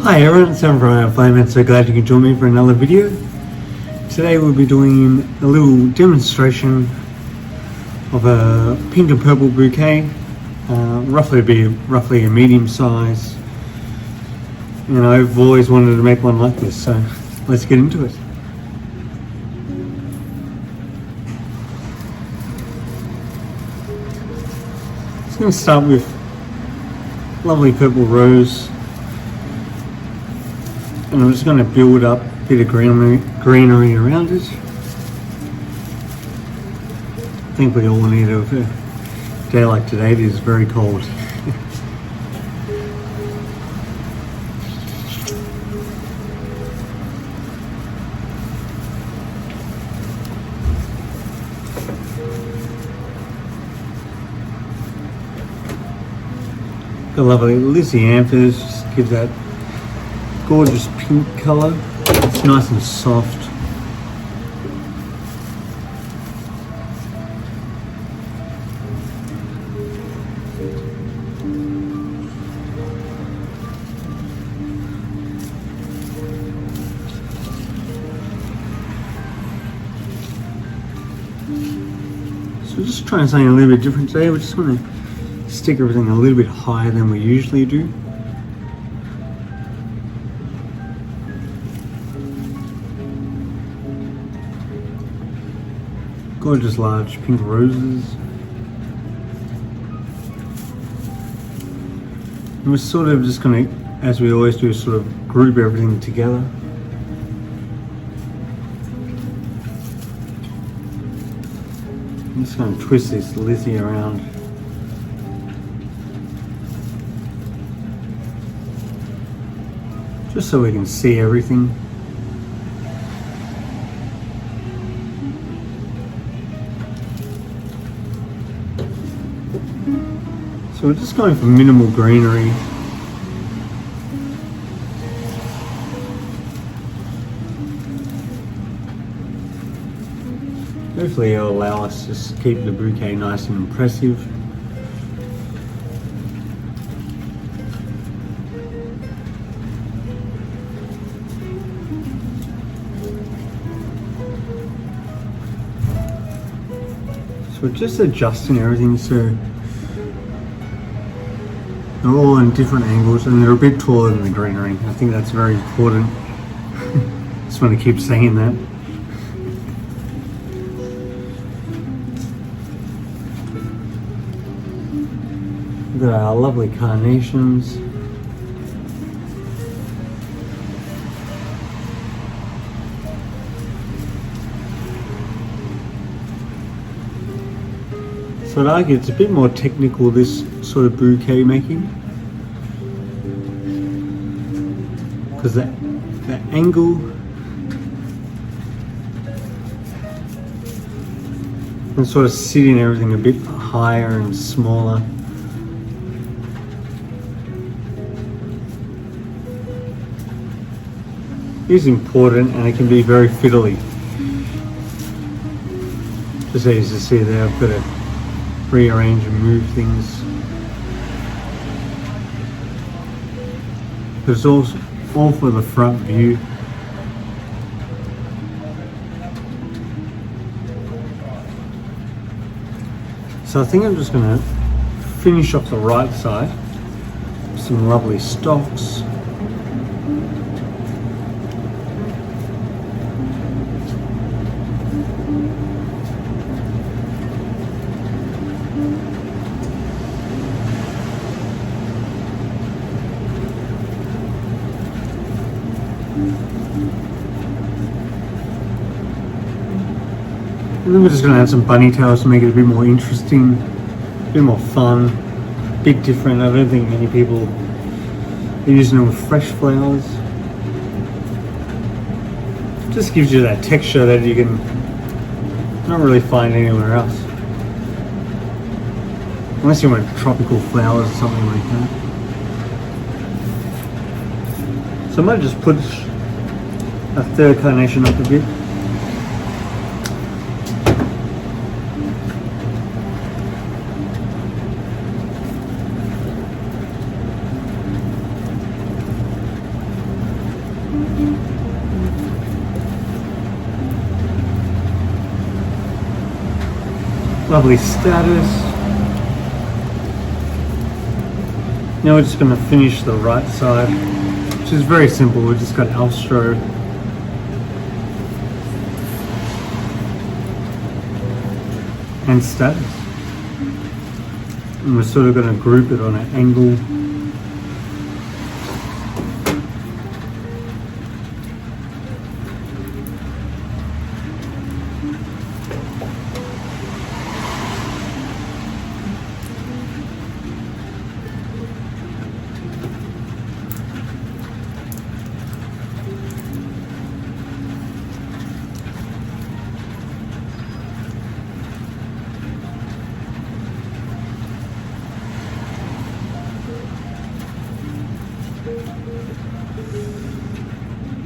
Hi everyone, it's Sam from Flame, so glad you can join me for another video. Today we'll be doing a little demonstration of a pink and purple bouquet. Roughly a medium size. And I've always wanted to make one like this, so let's get into it. I'm going to start with lovely purple rose. And I'm just going to build up a bit of greenery around it. I think we all need it. A day like today, it is very cold. Got lovely lysianthus, just give that gorgeous pink colour. It's nice and soft. So just trying something a little bit different today. We're just going to stick everything a little bit higher than we usually do. Gorgeous large pink roses. And we're sort of just going to, as we always do, sort of group everything together. I'm just going to twist this lizzie around. Just so we can see everything. So we're just going for minimal greenery. Hopefully it'll allow us to just keep the bouquet nice and impressive. So we're just adjusting everything so they're all in different angles and they're a bit taller than the greenery. I think that's very important. Just want to keep saying that. We've got our lovely carnations. So I'd argue it's a bit more technical, this sort of bouquet making, because the angle and sort of sitting everything a bit higher and smaller. Is important, and it can be very fiddly. Just as you see there, I've got to rearrange and move things. It's also all for the front view. So I think I'm just going to finish off the right side. Some lovely stalks. And then we're just going to add some bunny tails to make it a bit more interesting, a bit more fun, a bit different. I don't think many people are using them with fresh flowers. Just gives you that texture that you can not really find anywhere else. Unless you want tropical flowers or something like that. So I might just put a third carnation up a bit. Lovely status. Now we're just going to finish the right side, which is very simple. We've just got Alstro and status. And we're sort of going to group it on an angle.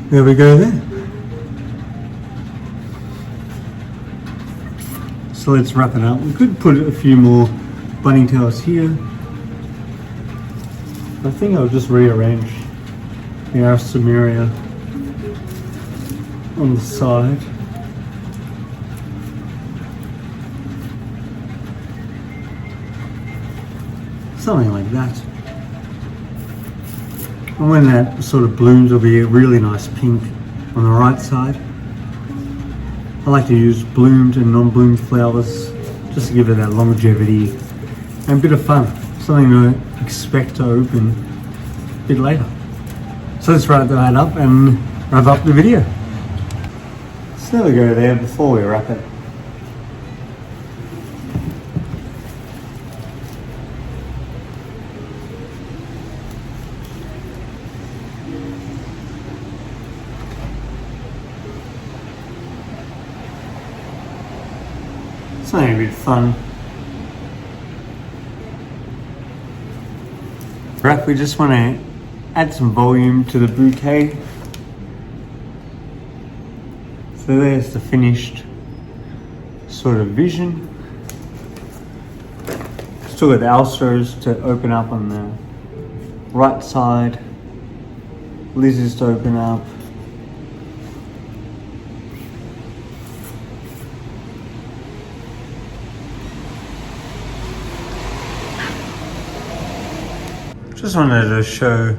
There we go there. So let's wrap it up. We could put a few more bunny tails here. I think I'll just rearrange the Aristemiria on the side. Something like that. And when that sort of blooms, there'll be a really nice pink on the right side. I like to use bloomed and non-bloomed flowers just to give it that longevity and a bit of fun. Something to expect to open a bit later. So let's wrap that up and wrap up the video. So there we go there before we wrap it. Something a bit fun. Wrap, we just want to add some volume to the bouquet. So there's the finished sort of vision. Still got the Alstros to open up on the right side. Lizards to open up. Just wanted to show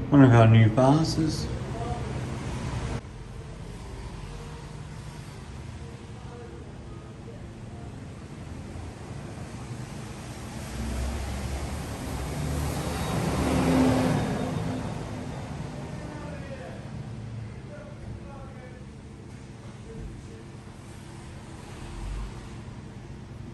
one of our new vases.